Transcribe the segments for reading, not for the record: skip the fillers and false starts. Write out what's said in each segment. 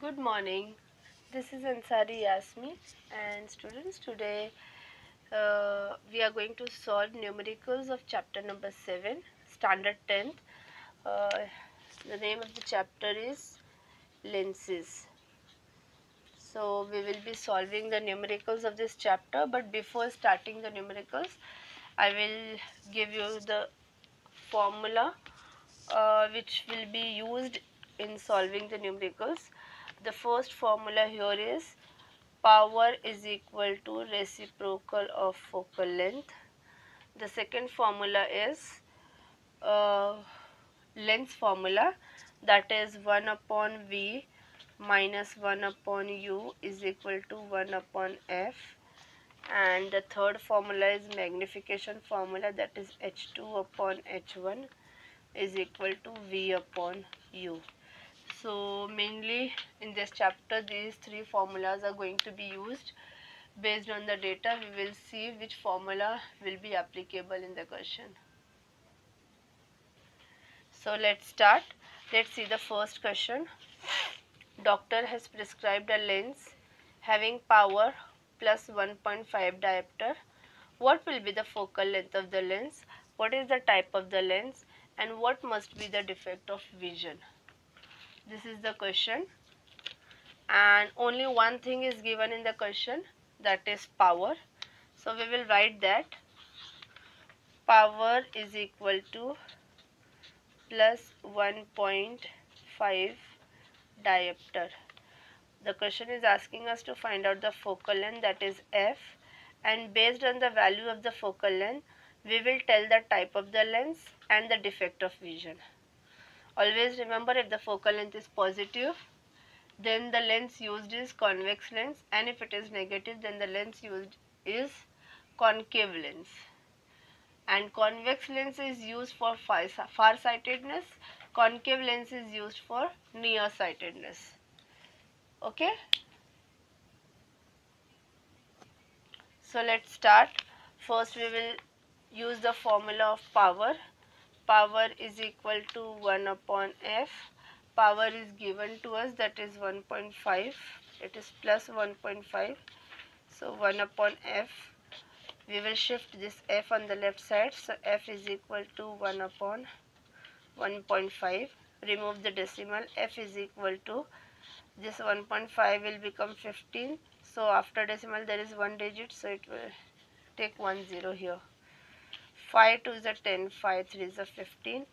Good morning. This is Ansari Yasmin and students today we are going to solve numericals of chapter number 7 standard 10th. Uh, the name of the chapter is lenses. So we will be solving the numericals of this chapter, but before starting the numericals I will give you the formula which will be used in solving the numericals. The first formula here is power is equal to reciprocal of focal length. The second formula is uh, length formula, that is 1 upon V minus 1 upon U is equal to 1 upon F, and the third formula is magnification formula, that is H2 upon H1 is equal to V upon U. So mainly in this chapter these three formulas are going to be used. Based on the data we will see which formula will be applicable in the question. So let's start. Let's see the first question. Doctor has prescribed a lens having power plus 1.5 diopter. What will be the focal length of the lens? What is the type of the lens? And what must be the defect of vision? This is the question. And only one thing is given in the question, that is power. So we will write that power is equal to plus 1.5 diopter. The question is asking us to find out the focal length, that is f, and based on the value of the focal length we will tell the type of the lens and the defect of vision. Always remember, if the focal length is positive then the lens used is convex lens, and if it is negative then the lens used is concave lens. And convex lens is used for far-sightedness, concave lens is used for near-sightedness. Okay, so let's start. First we will use the formula of power. Power is equal to 1 upon f. Power is given to us, that is 1.5. It is plus 1.5. So 1 upon f. We will shift this f on the left side. So f is equal to 1 upon 1.5. Remove the decimal. F is equal to, this 1.5 will become 15. So after decimal there is one digit. So it will take 10 here. 5 2 is a 10. 5 3 is a 15.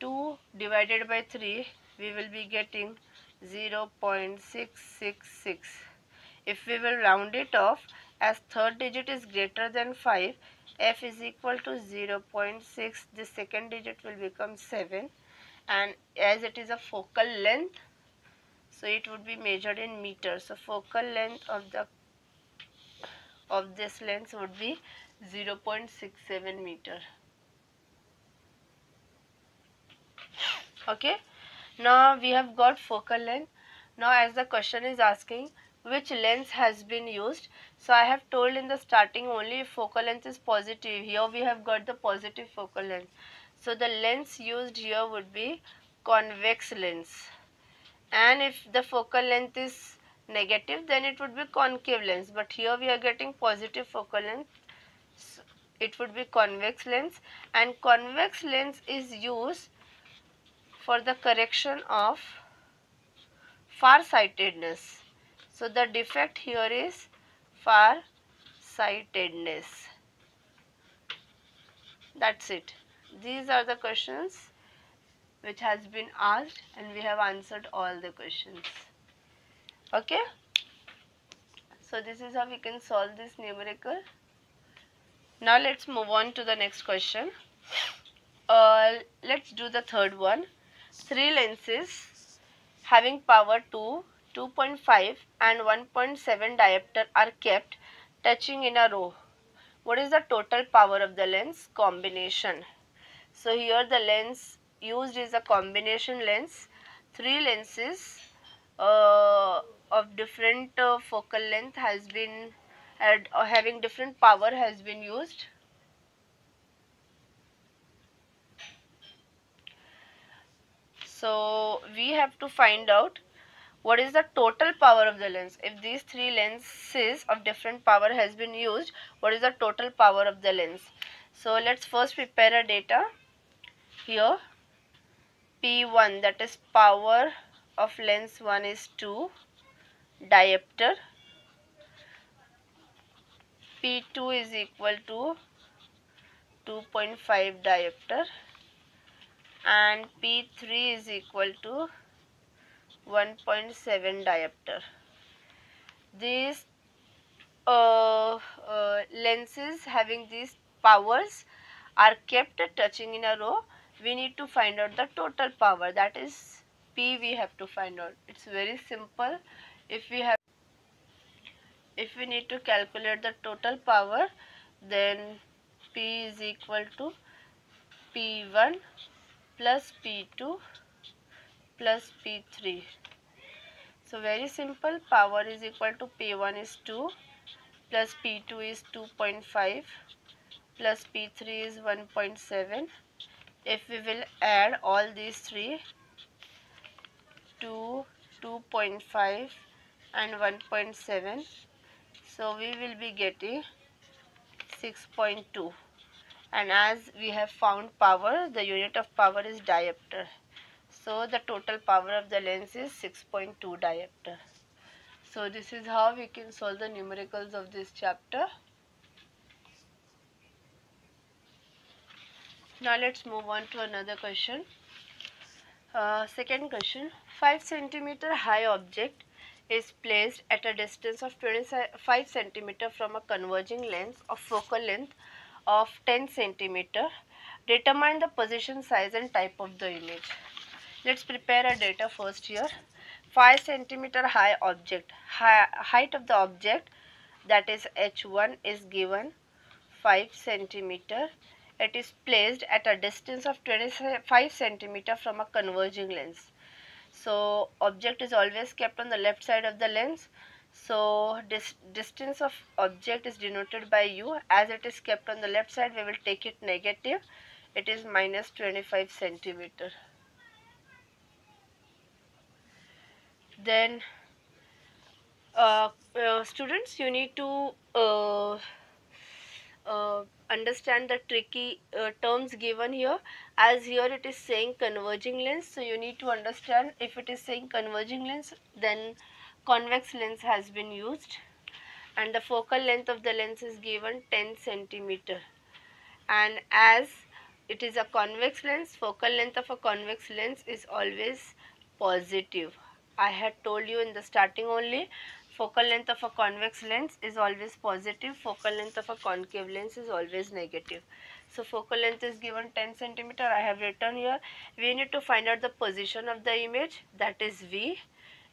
2 divided by 3 we will be getting 0.666. If we will round it off, as third digit is greater than 5, f is equal to 0.6, the second digit will become 7, and as it is a focal length, so it would be measured in meters. So focal length of this lens would be 0.67 meter. Okay, now we have got focal length. Now as the question is asking which lens has been used, so I have told in the starting only if focal length is positive. Here we have got the positive focal length, so the lens used here would be convex lens, and if the focal length is negative then it would be concave lens, but here we are getting positive focal length, so it would be convex lens, and convex lens is used for the correction of far-sightedness. So the defect here is far-sightedness. That's it. These are the questions which has been asked and we have answered all the questions. Okay. So this is how we can solve this numerical. Now let's move on to the next question. Let's do the third one. Three lenses having power 2, 2.5 and 1.7 diopter are kept touching in a row. What is the total power of the lens combination? So here the lens used is a combination lens. Three lenses of different focal length has been having different power has been used. So we have to find out what is the total power of the lens? If these three lenses of different power has been used, what is the total power of the lens? So let's first prepare a data. Here P1, that is power of lens 1, is 2 diopter. P2 is equal to 2.5 diopter and P3 is equal to 1.7 diopter. These lenses having these powers are kept touching in a row. We need to find out the total power, that is P we have to find out. It's very simple. If we need to calculate the total power, then P is equal to P1 plus P2 plus P3. So very simple, power is equal to P1 is 2 plus P2 is 2.5 plus P3 is 1.7. If we will add all these three, 2, 2.5 and 1.7, so we will be getting 6.2. And as we have found power, the unit of power is diopter. So the total power of the lens is 6.2 diopter. So this is how we can solve the numericals of this chapter. Now let's move on to another question. Second question, 5 centimeter high object is placed at a distance of 25 centimeter from a converging lens of focal length of 10 centimeter. Determine the position, size and type of the image. Let's prepare a data first here. 5 centimeter high object. Height of the object, that is H1, is given 5 centimeter. It is placed at a distance of 25 centimeter from a converging lens. So object is always kept on the left side of the lens. So distance of object is denoted by U. As it is kept on the left side, we will take it negative. It is minus 25 centimeter. Then students, you need to understand the tricky terms given here. As here it is saying converging lens, so you need to understand, if it is saying converging lens, then convex lens has been used, and the focal length of the lens is given 10 centimeter. And as it is a convex lens, focal length of a convex lens is always positive. I had told you in the starting only, focal length of a convex lens is always positive, focal length of a concave lens is always negative. So focal length is given 10 centimeter. I have written here. We need to find out the position of the image, that is V.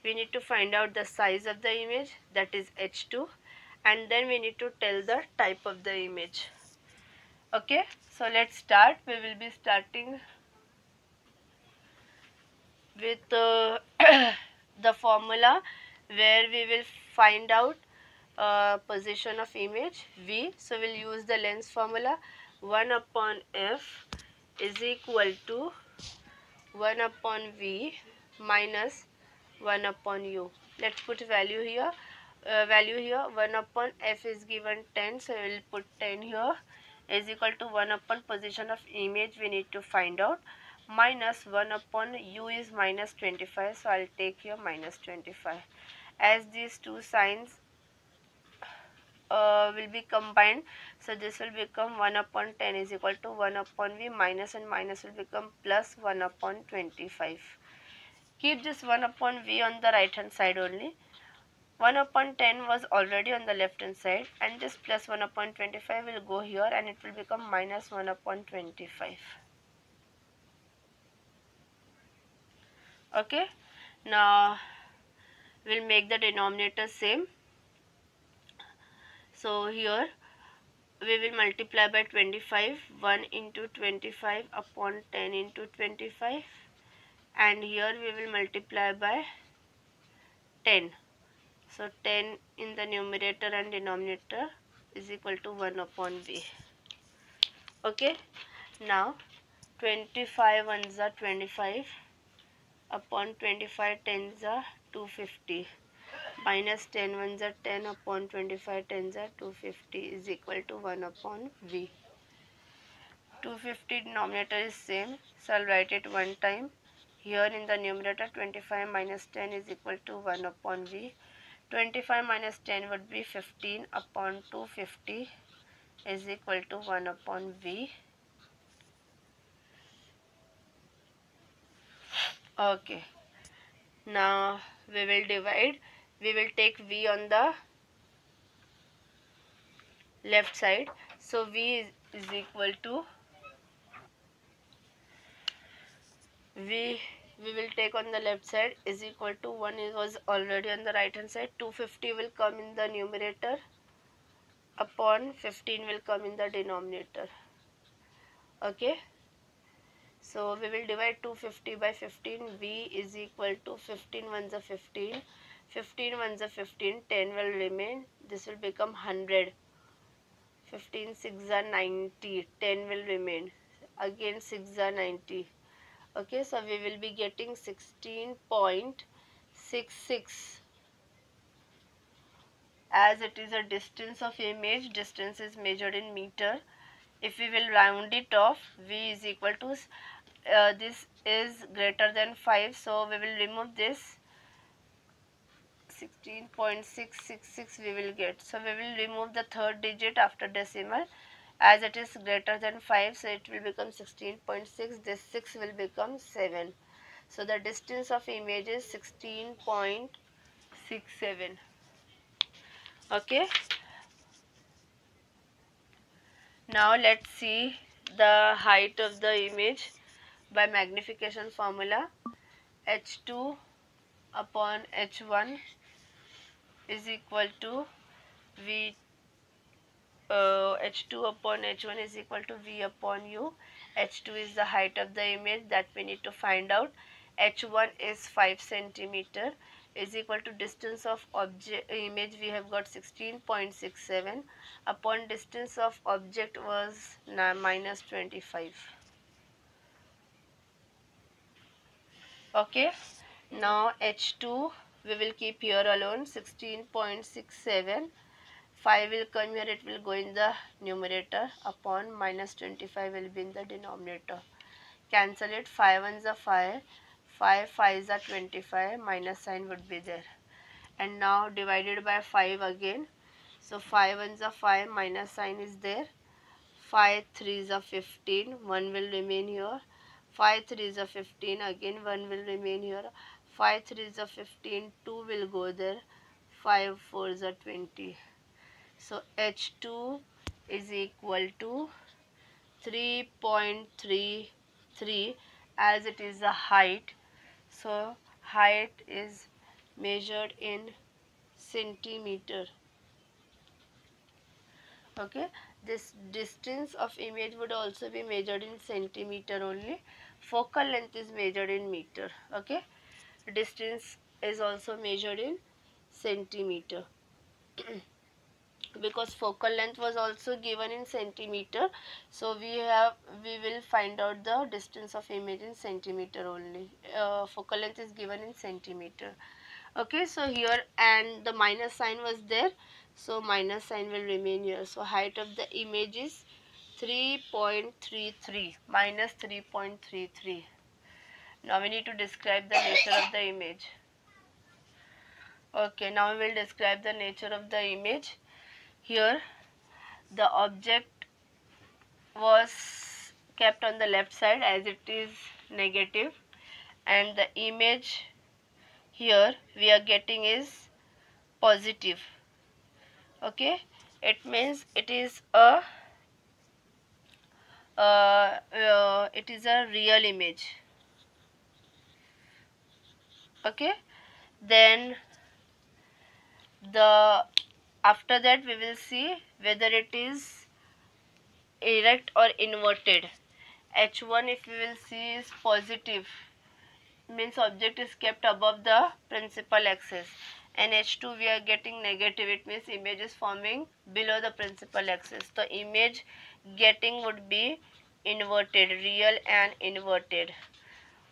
We need to find out the size of the image, that is H2, and then we need to tell the type of the image. Okay, so let's start. We will be starting with the formula where we will find out position of image V. So we'll use the lens formula. 1 upon F is equal to 1 upon V minus 1 upon U. Let's put value here. 1 upon F is given 10, so we will put 10 here, is equal to 1 upon position of image we need to find out, minus 1 upon U is minus 25, so I'll take here minus 25. As these two signs will be combined, so this will become 1 upon 10 is equal to 1 upon V, minus and minus will become plus 1 upon 25. Keep this 1 upon V on the right hand side only. 1 upon 10 was already on the left hand side, and this plus 1 upon 25 will go here and it will become minus 1 upon 25. Okay, now we'll make the denominator same. So here we will multiply by 25, 1 into 25 upon 10 into 25, and here we will multiply by 10. So 10 in the numerator and denominator is equal to 1 upon V. Okay, now 25 ones are 25 upon 25 tens are 250 minus 10 ones are 10 upon 25 tens are 250 is equal to 1 upon V. 250 denominator is same, so I'll write it one time. Here in the numerator 25 minus 10 is equal to 1 upon V. 25 minus 10 would be 15 upon 250 is equal to 1 upon V. Okay, now we will divide. We will take V on the left side. So V is equal to V will take on the left side is equal to 1 was already on the right hand side. 250 will come in the numerator upon 15 will come in the denominator. Okay, so we will divide 250 by 15. V is equal to 15 ones are 15, 15 ones are 15, 10 will remain. This will become 100. 15 6 are 90, 10 will remain. Again 6 are 90. Okay, so we will be getting 16.66. As it is a distance of image, distance is measured in meter. If we will round it off, V is equal to this is greater than 5, so we will remove this. 16.666 we will get. So we will remove the third digit after decimal. As it is greater than 5, so it will become 16.6. This 6 will become 7. So the distance of image is 16.67. Okay. Now let's see the height of the image by magnification formula. H2 upon H1 is equal to V. H2 upon H1 is equal to V upon U. H2 is the height of the image that we need to find out. H1 is 5 centimeter is equal to distance of object image we have got 16.67 upon distance of object was minus 25. Okay, now H2 we will keep here alone 16.67. 5 will come here, it will go in the numerator upon minus 25 will be in the denominator. Cancel it, 5 ones are 5, 5 5s are 25, minus sign would be there. And now divided by 5 again. So 5 ones are 5, minus sign is there. 5 3s are 15, 1 will remain here. 5 3s are 15, again 1 will remain here. 5 3s are 15, 2 will go there. 5 4s are 20. So H2 is equal to 3.33 as it is the height. So height is measured in centimeter. Okay, this distance of image would also be measured in centimeter only. Focal length is measured in meter. Okay, distance is also measured in centimeter. Because focal length was also given in centimeter, so we will find out the distance of image in centimeter only. Focal length is given in centimeter. Okay, so here and the minus sign was there, so minus sign will remain here. So height of the image is 3.33 minus 3.33. Now we need to describe the nature of the image. Okay, now we will describe the nature of the image. Here the object was kept on the left side as it is negative, and the image here we are getting is positive. Okay, it means it is a real image. Okay, then after that we will see whether it is erect or inverted. H1 if we will see is positive, means object is kept above the principal axis, and H2 we are getting negative, it means image is forming below the principal axis. So image getting would be inverted, real and inverted.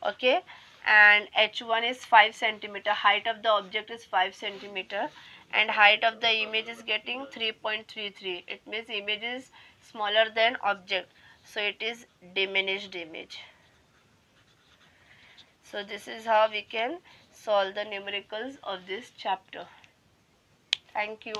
Okay, and h1 is 5 centimeter. Height of the object is 5 centimeter and height of the image is getting 3.33. It means image is smaller than object, so it is diminished image. So this is how we can solve the numericals of this chapter. Thank you.